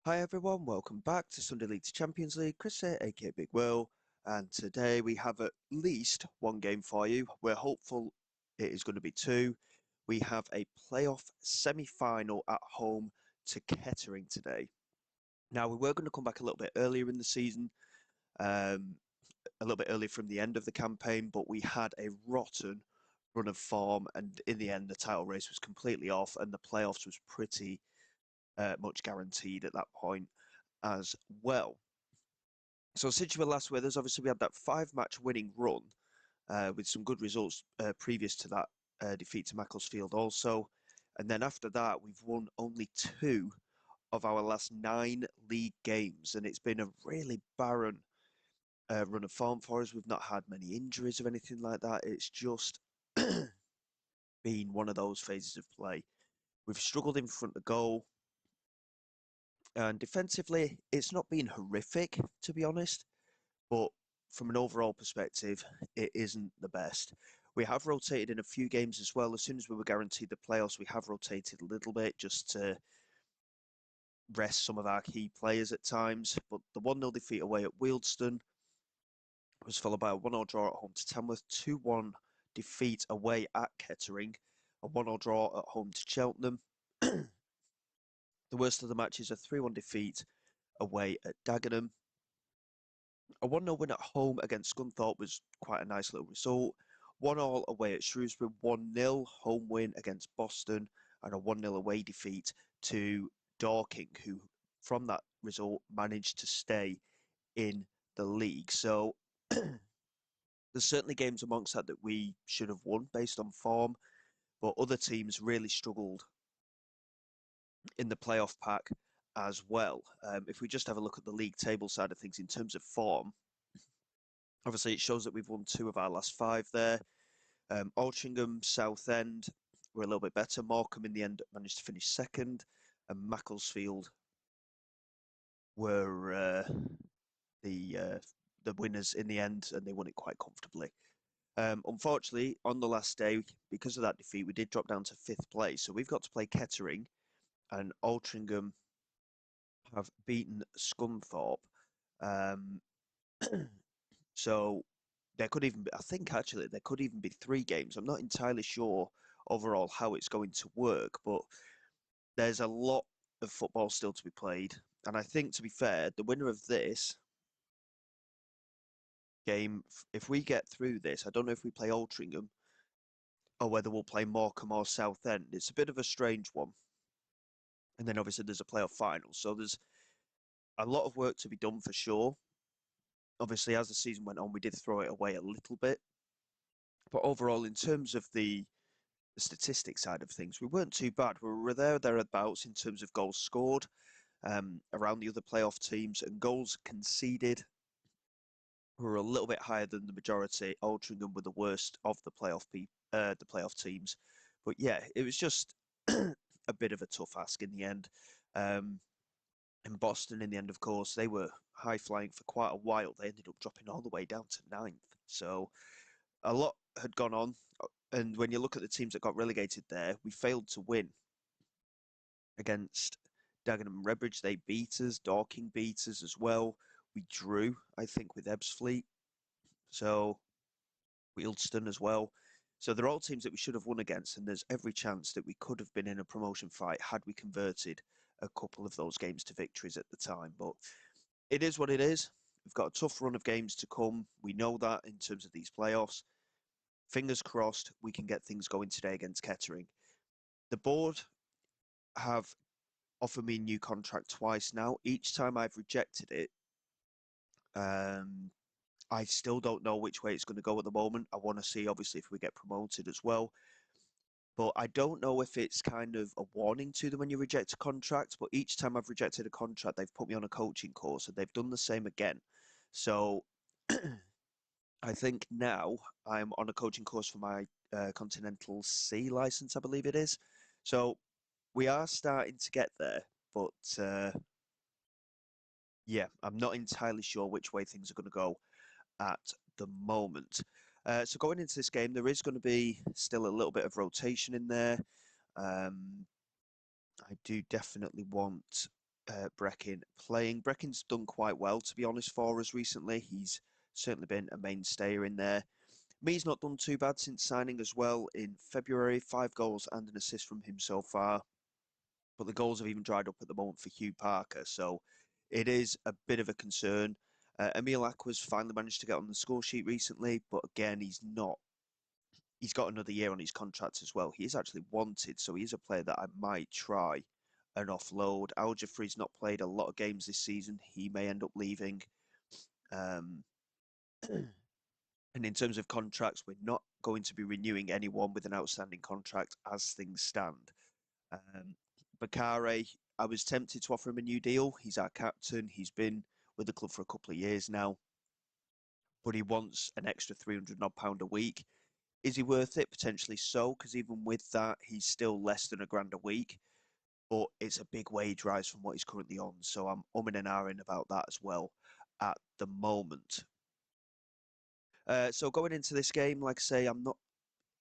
Hi everyone, welcome back to Sunday League to Champions League. Chris here, aka Big Will, and today we have at least one game for you. We're hopeful it is going to be two. We have a playoff semi-final at home to Kettering today. Now we were going to come back a little bit earlier in the season, um, a little bit earlier from the end of the campaign, but we had a rotten run of form, and in the end the title race was completely off, and the playoffs was pretty much guaranteed at that point as well. So since you were last with us, obviously we had that five-match winning run with some good results previous to that defeat to Macclesfield also. And then after that, we've won only two of our last nine league games. And it's been a really barren run of form for us. We've not had many injuries or anything like that. It's just been one of those phases of play. We've struggled in front of goal. And defensively, it's not been horrific, to be honest. But from an overall perspective, it isn't the best. We have rotated in a few games as well. As soon as we were guaranteed the playoffs, we have rotated a little bit just to rest some of our key players at times. But the 1-0 defeat away at Wealdstone was followed by a 1-0 draw at home to Tamworth, 2-1 defeat away at Kettering, a 1-0 draw at home to Cheltenham. The worst of the matches, a 3-1 defeat away at Dagenham. A 1-0 win at home against Scunthorpe was quite a nice little result. 1-1 away at Shrewsbury, 1-0 home win against Boston, and a 1-0 away defeat to Dorking, who from that result managed to stay in the league. So there's certainly games amongst that we should have won based on form, but other teams really struggled in the playoff pack as well. If we just have a look at the league table side of things in terms of form, obviously it shows that we've won two of our last five there. Altrincham, Southend were a little bit better. Morecambe in the end managed to finish second, and Macclesfield were the winners in the end, and they won it quite comfortably. Unfortunately, on the last day, because of that defeat, we did drop down to fifth place. So we've got to play Kettering, and Altrincham have beaten Scunthorpe. Um, so there could even be, I think actually, there could even be three games. I'm not entirely sure overall how it's going to work, but there's a lot of football still to be played. And I think, to be fair, the winner of this game, if we get through this, I don't know if we play Altrincham or whether we'll play Morecambe or Southend. It's a bit of a strange one. And then obviously there's a playoff final. So there's a lot of work to be done for sure. Obviously, as the season went on, we did throw it away a little bit. But overall, in terms of the statistics side of things, we weren't too bad. We were thereabouts in terms of goals scored around the other playoff teams, and goals conceded were a little bit higher than the majority. Altrincham were the worst of the playoff teams, but yeah, it was just a bit of a tough ask in the end. Um, and Boston, in the end, of course, they were high flying for quite a while. They ended up dropping all the way down to ninth. So a lot had gone on. And when you look at the teams that got relegated there, we failed to win against Dagenham and Redbridge. They beat us. Dorking beat us as well. We drew, I think, with Ebbsfleet. So Wealdstone as well. So they're all teams that we should have won against, and there's every chance that we could have been in a promotion fight had we converted a couple of those games to victories at the time. But it is what it is. We've got a tough run of games to come. We know that in terms of these playoffs. Fingers crossed we can get things going today against Kettering. The board have offered me a new contract twice now. Each time I've rejected it, um, I still don't know which way it's going to go at the moment. I want to see, obviously, if we get promoted as well. But I don't know if it's kind of a warning to them when you reject a contract. But each time I've rejected a contract, they've put me on a coaching course and they've done the same again. So I think now I'm on a coaching course for my Continental C license, I believe it is. So we are starting to get there. But yeah, I'm not entirely sure which way things are going to go at the moment. So going into this game, there is going to be still a little bit of rotation in there. I do definitely want Breckin playing. Breckin's done quite well, to be honest, for us recently. He's certainly been a mainstayer in there. Me's not done too bad since signing as well in February. 5 goals and an assist from him so far. But the goals have even dried up at the moment for Hugh Parker. So it is a bit of a concern. Emil Aqua's finally managed to get on the score sheet recently, but again, he's not. He's got another year on his contract as well. He is actually wanted, so he is a player that I might try and offload. Al Jafri's not played a lot of games this season. He may end up leaving. Um, and in terms of contracts, we're not going to be renewing anyone with an outstanding contract as things stand. Um, Bakare, I was tempted to offer him a new deal. He's our captain. He's been with the club for a couple of years now, but he wants an extra 300 odd pound a week. Is he worth it? Potentially so, because even with that, he's still less than £1,000 a week. But it's a big wage rise from what he's currently on. So I'm umming and ahhing about that as well at the moment. So going into this game, like I say, I'm not.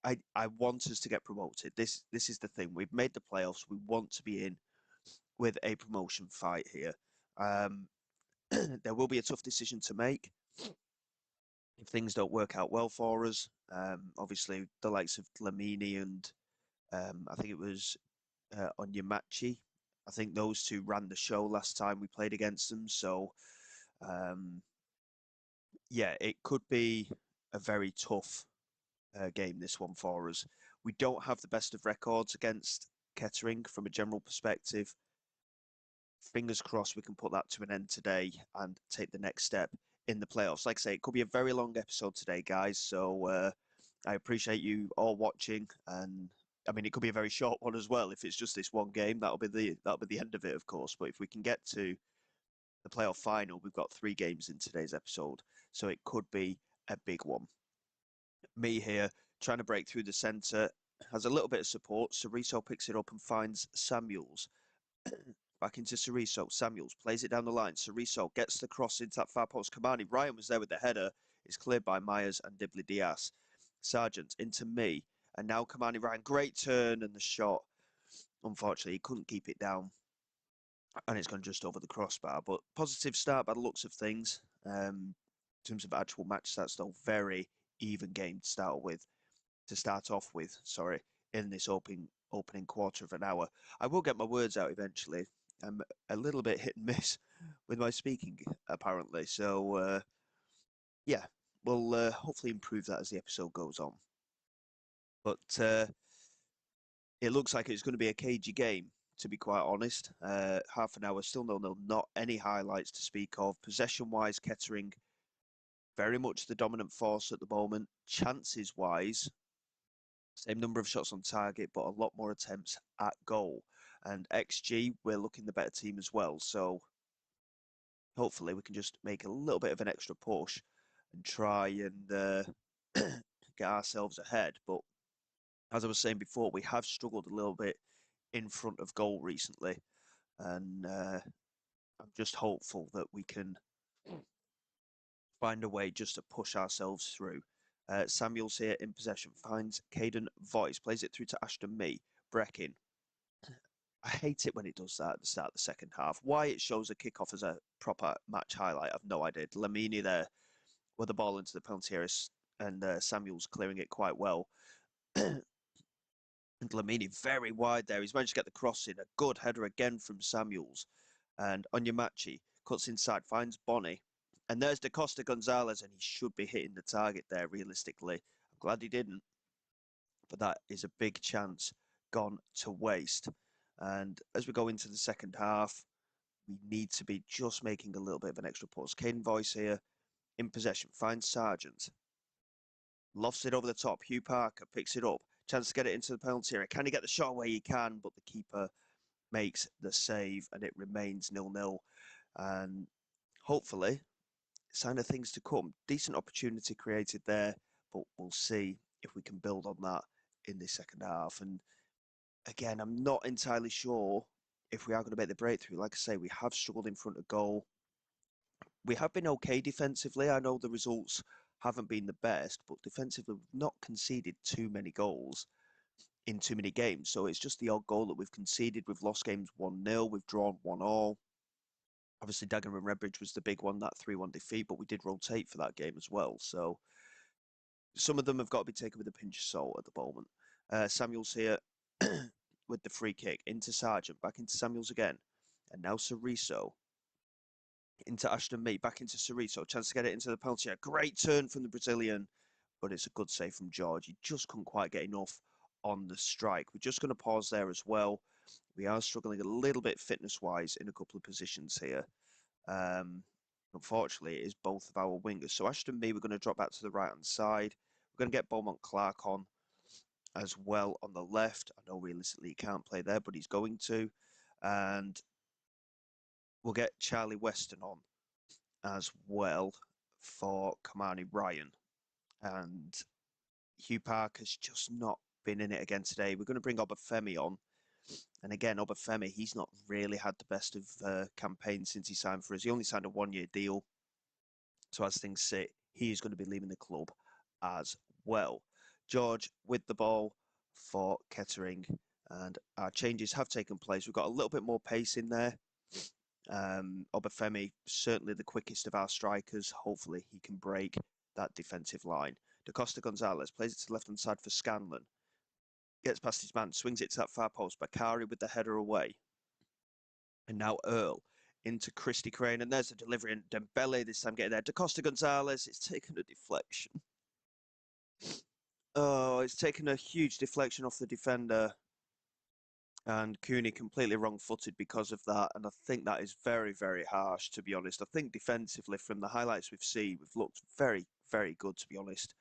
I want us to get promoted. This is the thing. We've made the playoffs. We want to be in with a promotion fight here. Um, there will be a tough decision to make if things don't work out well for us. Obviously, the likes of Dlamini and I think it was Onyemachi. I think those two ran the show last time we played against them. So, um, yeah, it could be a very tough game, this one for us. We don't have the best of records against Kettering from a general perspective. Fingers crossed we can put that to an end today and take the next step in the playoffs. Like I say, it could be a very long episode today, guys. So I appreciate you all watching, and I mean it could be a very short one as well. If it's just this one game, that'll be the end of it, of course. But if we can get to the playoff final, we've got 3 games in today's episode, so it could be a big one. Me here trying to break through the centre, has a little bit of support. Sariso picks it up and finds Samuels. Back into Sariso. Samuels plays it down the line. Sariso gets the cross into that far post. Kamani Ryan was there with the header. It's cleared by Myers and Dibley Diaz. Sargent into me. And now Kamani Ryan. Great turn and the shot. Unfortunately, he couldn't keep it down. And it's gone just over the crossbar. But positive start by the looks of things. In terms of actual match stats, though, very even game to start off with, sorry, in this opening quarter of an hour. I will get my words out eventually. I'm a little bit hit and miss with my speaking, apparently. So, yeah, we'll hopefully improve that as the episode goes on. But it looks like it's going to be a cagey game, to be quite honest. Half an hour, still no, not any highlights to speak of. Possession-wise, Kettering, very much the dominant force at the moment. Chances-wise, same number of shots on target, but a lot more attempts at goal. And XG, we're looking the better team as well. So hopefully we can just make a little bit of an extra push and try and get ourselves ahead. But as I was saying before, we have struggled a little bit in front of goal recently. And I'm just hopeful that we can find a way just to push ourselves through. Samuel's here in possession, finds Caden Voice, plays it through to Ashton Mee. Breckin. I hate it when it does that at the start of the second half. Why it shows a kickoff as a proper match highlight, I've no idea. Lamini there with the ball into the penalty area, and Samuel's clearing it quite well. And Lamini very wide there. He's managed to get the cross in. A good header again from Samuels. And Onyemachi cuts inside, finds Bonnie. And there's Da Costa Gonzalez, and he should be hitting the target there, realistically. I'm glad he didn't. But that is a big chance gone to waste. And as we go into the second half, we need to be just making a little bit of an extra pause. Caden Voice here in possession, finds Sargent. Lofts it over the top. Hugh Parker picks it up. Chance to get it into the penalty area. Can he get the shot where he can? But the keeper makes the save and it remains 0-0. And hopefully, sign of things to come. Decent opportunity created there, but we'll see if we can build on that in the second half. And again, I'm not entirely sure if we are going to make the breakthrough. Like I say, we have struggled in front of goal. We have been okay defensively. I know the results haven't been the best, but defensively, we've not conceded too many goals in too many games. So it's just the odd goal that we've conceded. We've lost games 1-0, we've drawn 1-1. Obviously, Dagenham and Redbridge was the big one, that 3-1 defeat, but we did rotate for that game as well. So some of them have got to be taken with a pinch of salt at the moment. Samuels here with the free kick into Sargent, back into Samuels again. And now Cerezo into Ashton Mee, back into Cerezo. Chance to get it into the penalty area. Great turn from the Brazilian, but it's a good save from George. He just couldn't quite get enough on the strike. We're just going to pause there as well. We are struggling a little bit fitness-wise in a couple of positions here. Unfortunately, it is both of our wingers. So Ashton Mee, we're going to drop back to the right-hand side. We're going to get Beaumont Clark on as well on the left. I know realistically he can't play there, but he's going to. And we'll get Charlie Weston on as well for Kamani Ryan. And Hugh Parker's just not been in it again today. We're going to bring Obafemi on. And again, Obafemi, he's not really had the best of campaign since he signed for us. He only signed a one-year deal. So as things sit, he is going to be leaving the club as well. George with the ball for Kettering. And our changes have taken place. We've got a little bit more pace in there. Obafemi, certainly the quickest of our strikers. Hopefully he can break that defensive line. Da Costa Gonzalez plays it to the left-hand side for Scanlon. Gets past his man, swings it to that far post. Bakari with the header away. And now Earl into Christy Crane. And there's the delivery. And Dembele this time getting there. Da Costa Gonzalez, it's taken a deflection. Oh, it's taken a huge deflection off the defender. And Cooney completely wrong-footed because of that. And I think that is very, very harsh, to be honest. I think defensively, from the highlights we've seen, we've looked very, very good, to be honest.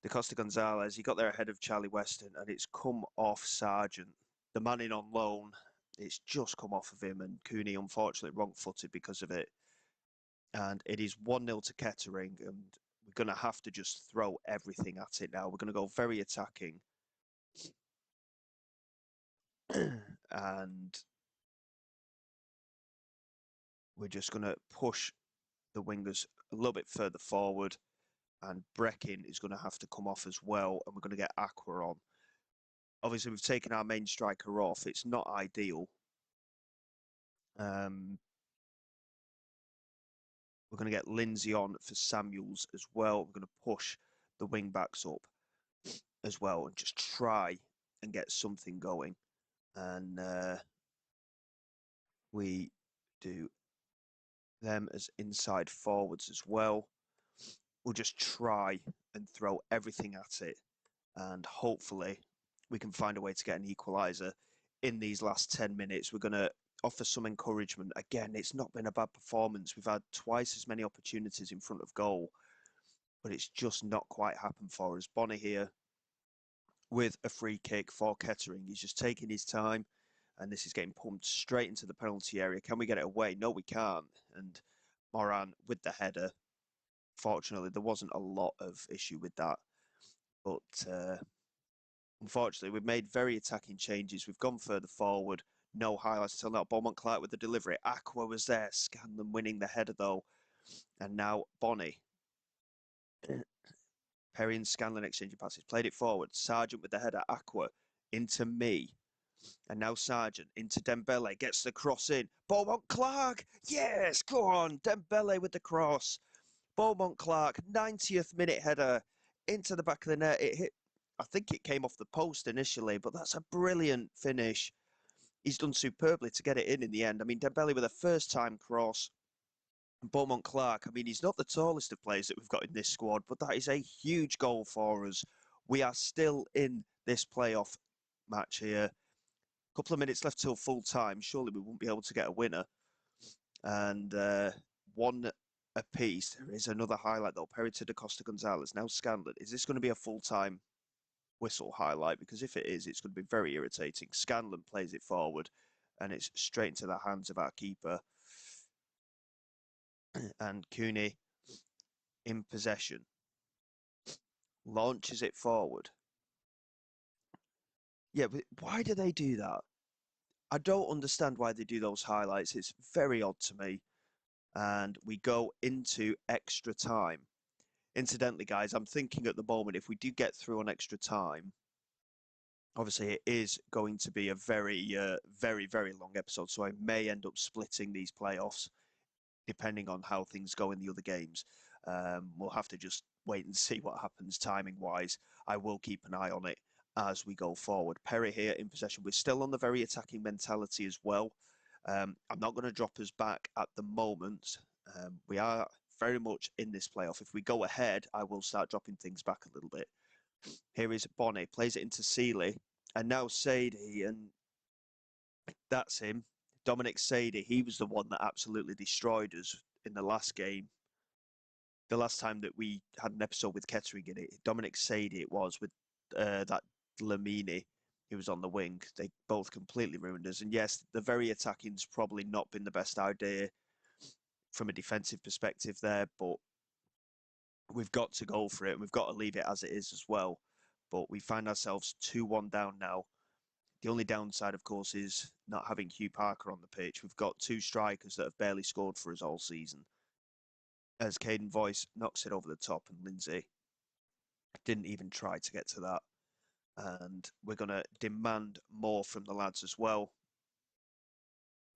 Da Costa Gonzalez, he got there ahead of Charlie Weston, and it's come off Sargent. The man in on loan, it's just come off of him, and Cooney, unfortunately, wrong-footed because of it. And it is 1-0 to Kettering, and we're going to have to just throw everything at it now. We're going to go very attacking. And we're just going to push the wingers a little bit further forward, and Breckin is going to have to come off as well, and we're going to get Aqua on. Obviously, we've taken our main striker off. It's not ideal. We're going to get Lindsay on for Samuels as well. We're going to push the wing backs up as well and just try and get something going. And we do them as inside forwards as well. We'll just try and throw everything at it, and hopefully we can find a way to get an equaliser in these last 10 minutes. We're going to offer some encouragement. Again, it's not been a bad performance. We've had twice as many opportunities in front of goal, but it's just not quite happened for us. Bonner here with a free kick for Kettering. He's just taking his time, and this is getting pumped straight into the penalty area. Can we get it away? No, we can't. And Moran with the header. Fortunately, there wasn't a lot of issue with that. But unfortunately, we've made very attacking changes. We've gone further forward. No highlights until now. Beaumont Clark with the delivery. Aqua was there. Scanlon winning the header, though. And now Bonnie. Perry and Scanlon exchanging passes. Played it forward. Sargent with the header. Aqua into me. And now Sargent into Dembele. Gets the cross in. Beaumont Clark. Yes, go on. Dembele with the cross. Beaumont Clark, 90th minute header into the back of the net. It hit, I think it came off the post initially, but that's a brilliant finish. He's done superbly to get it in the end. I mean, Dembele with a first-time cross. Beaumont Clark, I mean, he's not the tallest of players that we've got in this squad, but that is a huge goal for us. We are still in this playoff match here. A couple of minutes left till full time. Surely we won't be able to get a winner. And one apiece. There is another highlight though. Perry to Da Costa Gonzalez. Now Scanlon. Is this going to be a full-time whistle highlight? Because if it is, it's going to be very irritating. Scanlon plays it forward, and it's straight into the hands of our keeper. And Cooney in possession. Launches it forward. Yeah, but why do they do that? I don't understand why they do those highlights. It's very odd to me. And we go into extra time. Incidentally, guys, I'm thinking at the moment, if we do get through on extra time, Obviously, it is going to be a very long episode, so I may end up splitting these playoffs depending on how things go in the other games. We'll have to just wait and see what happens timing wise. I will keep an eye on it as we go forward. Perry here in possession. We're still on the very attacking mentality as well. I'm not going to drop us back at the moment. We are very much in this playoff. If we go ahead, I will start dropping things back a little bit. Here is Bonnie, plays it into Seeley, and now Sadie, and that's him. Dominic Sadie, he was the one that absolutely destroyed us in the last game. The last time that we had an episode with Kettering in it, Dominic Sadie it was with that Lamini who was on the wing. They both completely ruined us. And yes, the very attacking's probably not been the best idea from a defensive perspective there, but we've got to go for it and we've got to leave it as it is as well. But we find ourselves 2-1 down now. The only downside, of course, is not having Hugh Parker on the pitch. We've got two strikers that have barely scored for us all season. As Caden Voice knocks it over the top, and Lindsay didn't even try to get to that. And we're going to demand more from the lads as well.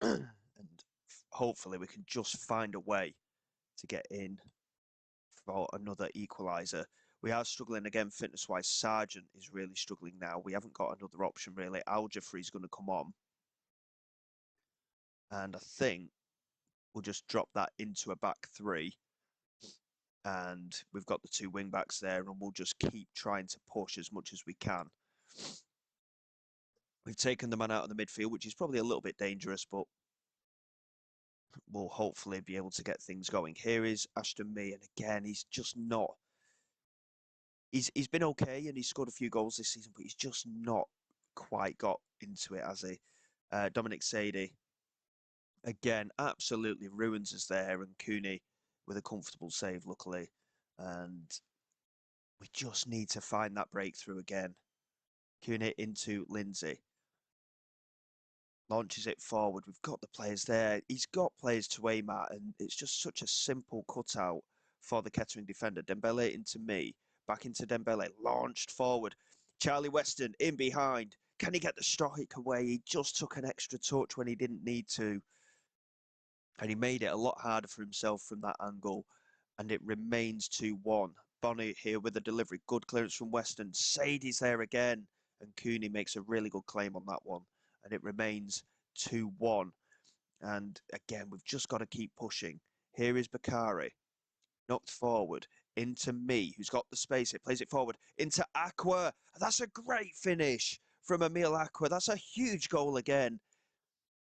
And hopefully we can just find a way to get in for another equaliser. We are struggling again fitness-wise. Sargent is really struggling now. We haven't got another option, really. Al-Jafri's going to come on. And I think we'll just drop that into a back three. And we've got the two wing-backs there, and we'll just keep trying to push as much as we can. We've taken the man out of the midfield, which is probably a little bit dangerous, but we'll hopefully be able to get things going. Here is Ashton Mee, and again, he's just not... He's been okay, and he's scored a few goals this season, but he's just not quite got into it, has he? Dominic Sadie, again, absolutely ruins us there, and Cooney with a comfortable save, luckily. And we just need to find that breakthrough again. Cooney into Lindsay. Launches it forward. We've got the players there. He's got players to aim at, and it's just such a simple cutout for the Kettering defender. Dembele into me. Back into Dembele. Launched forward. Charlie Weston in behind. Can he get the strike away? He just took an extra touch when he didn't need to. And he made it a lot harder for himself from that angle. And it remains 2-1. Bonnie here with the delivery. Good clearance from Weston. Sadie's there again. And Cooney makes a really good claim on that one. And it remains 2-1. And again, we've just got to keep pushing. Here is Bakari. Knocked forward into me, who's got the space. It plays it forward into Aqua. That's a great finish from Emil Aqua. That's a huge goal again.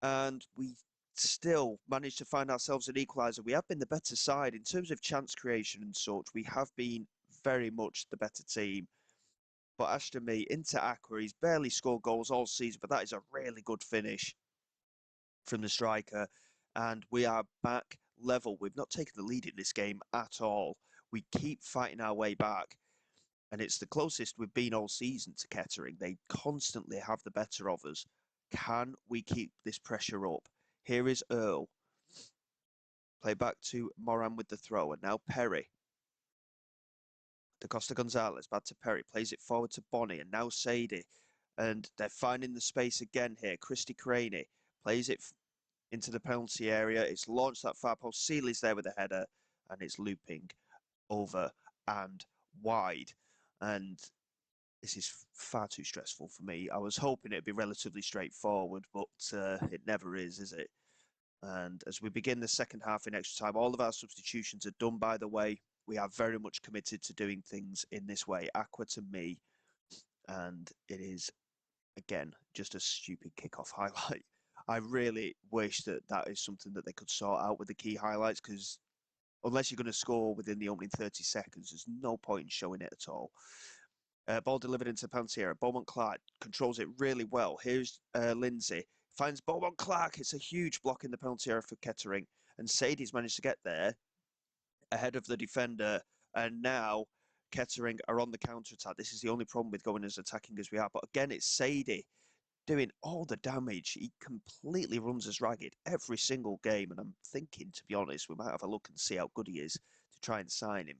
And we still managed to find ourselves an equaliser. We have been the better side in terms of chance creation and such. We have been very much the better team. But Ashton Mee into Aqua, he's barely scored goals all season, but that is a really good finish from the striker. And we are back level. We've not taken the lead in this game at all. We keep fighting our way back. And it's the closest we've been all season to Kettering. They constantly have the better of us. Can we keep this pressure up? Here is Earl. Play back to Moran with the throw. And now Perry. Da Costa Gonzalez, back to Perry, plays it forward to Bonnie, and now Sadie. And they're finding the space again here. Christy Craney plays it into the penalty area. It's launched that far post. Seeley's there with a header, and it's looping over and wide. And this is far too stressful for me. I was hoping it'd be relatively straightforward, but it never is it? And as we begin the second half in extra time, all of our substitutions are done, by the way. We are very much committed to doing things in this way. Aqua to me. And it is, again, just a stupid kickoff highlight. I really wish that that is something that they could sort out with the key highlights, because unless you're going to score within the opening 30 seconds, there's no point in showing it at all. Ball delivered into Pantiera. Beaumont Clark controls it really well. Here's Lindsay. Finds Beaumont Clark. It's a huge block in the penalty area for Kettering. And Sadie's managed to get there ahead of the defender. And now Kettering are on the counter-attack. This is the only problem with going as attacking as we are. But again, it's Sadie doing all the damage. He completely runs us ragged every single game. And I'm thinking, to be honest, we might have a look and see how good he is to try and sign him.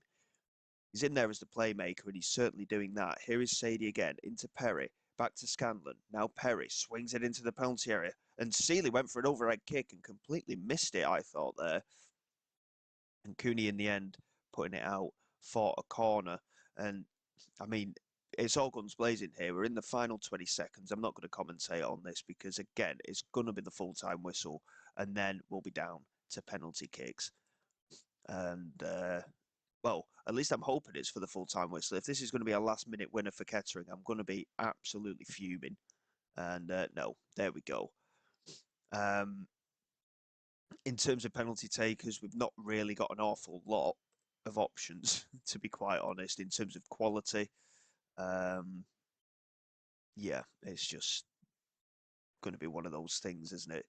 He's in there as the playmaker, and he's certainly doing that. Here is Sadie again, into Perry. back to Scanlon. Now Perry swings it into the penalty area. And Seeley went for an overhead kick and completely missed it, I thought, there. And Cooney, in the end, putting it out for a corner. And, I mean, it's all guns blazing here. We're in the final 20 seconds. I'm not going to commentate on this because, again, it's going to be the full-time whistle. And then we'll be down to penalty kicks. And, well, at least I'm hoping it's for the full-time whistle. If this is going to be a last-minute winner for Kettering, I'm going to be absolutely fuming. And, no, there we go. In terms of penalty takers, we've not really got an awful lot of options, to be quite honest, in terms of quality. Yeah, it's just going to be one of those things, isn't it?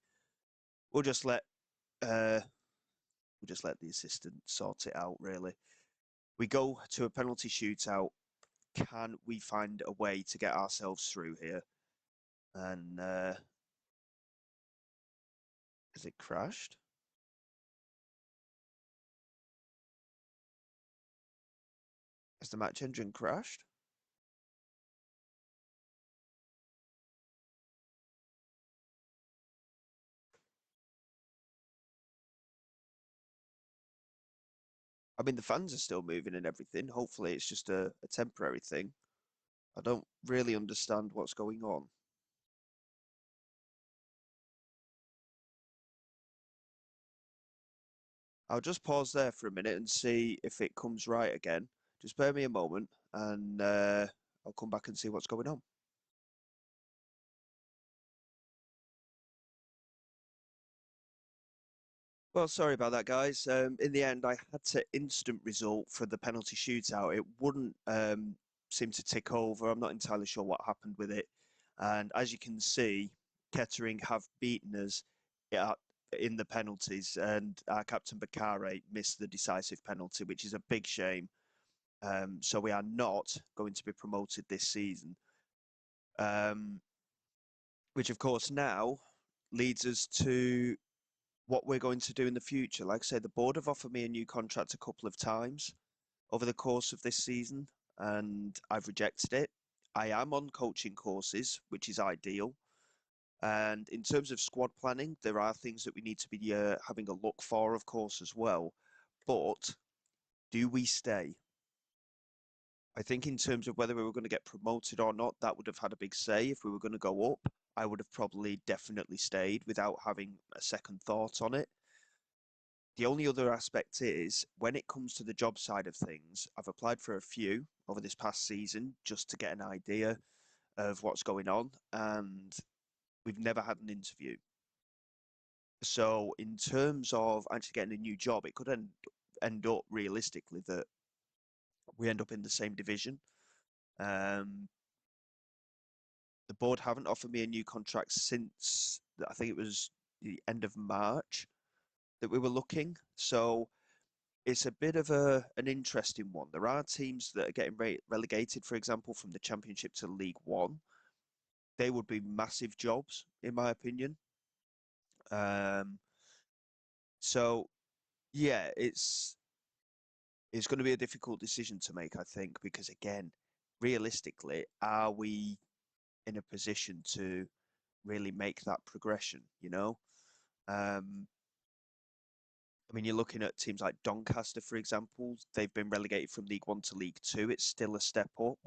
We'll just let the assistant sort it out, really. We go to a penalty shootout. Can we find a way to get ourselves through here? And has it crashed? Has the match engine crashed? I mean, the fans are still moving and everything. Hopefully, it's just a temporary thing. I don't really understand what's going on. I'll just pause there for a minute and see if it comes right again. Just bear me a moment and I'll come back and see what's going on. Well, sorry about that, guys. In the end, I had to instant result for the penalty shootout. It wouldn't seem to tick over. I'm not entirely sure what happened with it. And as you can see, Kettering have beaten us in the penalties, and our captain Bakare missed the decisive penalty, which is a big shame. So we are not going to be promoted this season. Which, of course, now leads us to what we're going to do in the future. Like I said, the board have offered me a new contract a couple of times over the course of this season, and I've rejected it. I am on coaching courses, which is ideal. And in terms of squad planning, there are things that we need to be having a look for, of course, as well. But do we stay? I think in terms of whether we were going to get promoted or not, that would have had a big say. If we were going to go up, I would have probably definitely stayed without having a second thought on it. The only other aspect is when it comes to the job side of things, I've applied for a few over this past season just to get an idea of what's going on, and we've never had an interview. So, in terms of actually getting a new job, it could end up realistically that we end up in the same division. Um, the board haven't offered me a new contract since I think it was the end of March that we were looking. So it's a bit of an interesting one. There are teams that are getting relegated, for example, from the Championship to League One. They would be massive jobs, in my opinion. Um, so yeah, it's going to be a difficult decision to make, I think, because again, realistically, are we in a position to really make that progression? You know, I mean, you're looking at teams like Doncaster, for example. They've been relegated from League One to League Two. It's still a step up.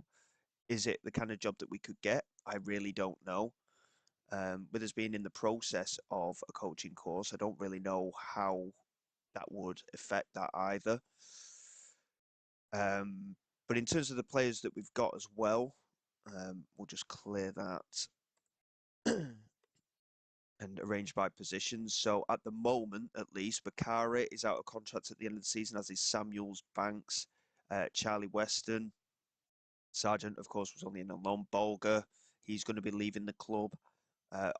Is it the kind of job that we could get? I really don't know. With us being in the process of a coaching course, I don't really know how that would affect that either. But in terms of the players that we've got as well, we'll just clear that and arrange by positions. So at the moment, at least, Bakare is out of contract at the end of the season, as is Samuels, Banks, Charlie Weston. Sargent, of course, was only in on loan. Bolger, he's going to be leaving the club.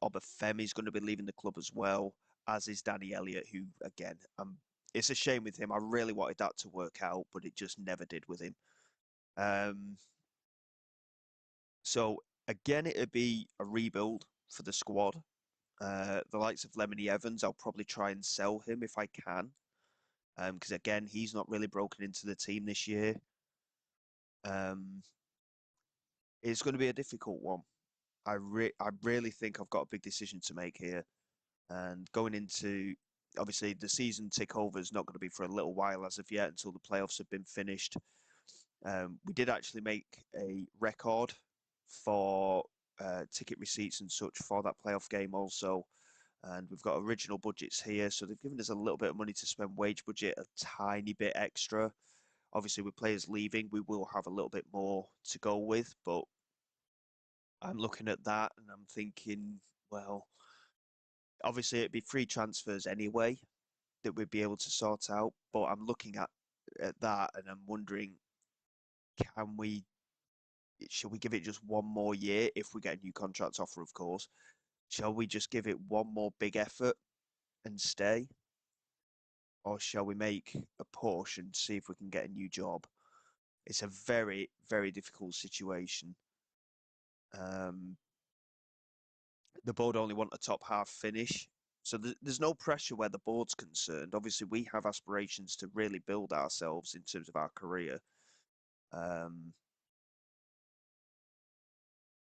Obafemi is going to be leaving the club as well, as is Danny Elliott, who, again, it's a shame with him. I really wanted that to work out, but it just never did with him. So, again, it'd be a rebuild for the squad. The likes of Lemony Evans, I'll probably try and sell him if I can. Because, again, he's not really broken into the team this year. It's going to be a difficult one. I really think I've got a big decision to make here. And going into obviously the season tick over is not going to be for a little while as of yet until the playoffs have been finished. We did actually make a record for ticket receipts and such for that playoff game also. And we've got original budgets here, so they've given us a little bit of money to spend, wage budget a tiny bit extra. Obviously, with players leaving, we will have a little bit more to go with, but I'm looking at that and I'm thinking, well, obviously it'd be free transfers anyway that we'd be able to sort out, but I'm looking at that and I'm wondering, can we should we give it just one more year if we get a new contract offer, of course? Shall we just give it one more big effort and stay? Or shall we make a push and see if we can get a new job? It's a very, very difficult situation. Um, the board only want a top half finish. So there's no pressure where the board's concerned. Obviously, we have aspirations to really build ourselves in terms of our career. Um,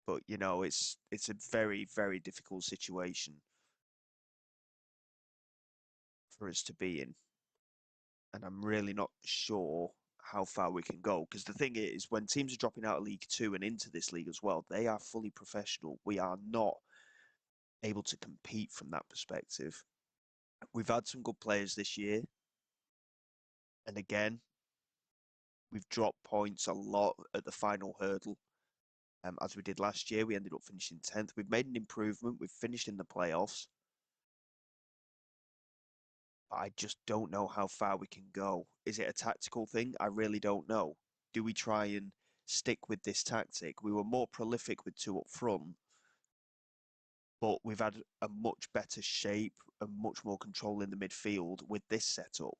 but you know, it's a very, very difficult situation for us to be in, and I'm really not sure how far we can go. Because the thing is, when teams are dropping out of League Two and into this league as well, they are fully professional. We are not able to compete from that perspective. We've had some good players this year, and again, we've dropped points a lot at the final hurdle. As we did last year, we ended up finishing 10th. We've made an improvement. We've finished in the playoffs. But I just don't know how far we can go. Is it a tactical thing? I really don't know. Do we try and stick with this tactic? We were more prolific with two up front, but we've had a much better shape and much more control in the midfield with this setup.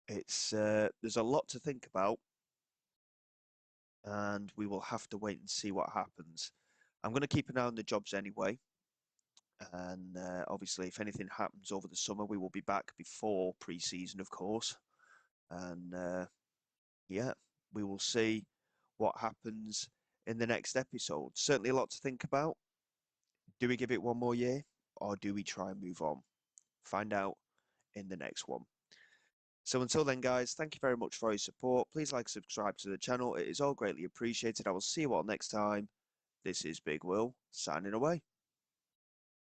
It's there's a lot to think about, and we will have to wait and see what happens. I'm going to keep an eye on the jobs anyway, and obviously, if anything happens over the summer, we will be back before pre-season, of course, and yeah, we will see what happens in the next episode. Certainly, a lot to think about. Do we give it one more year, or do we try and move on? Find out in the next one. So until then, guys, thank you very much for your support. Please like, subscribe to the channel. It is all greatly appreciated. I will see you all next time. This is Big Will, signing away.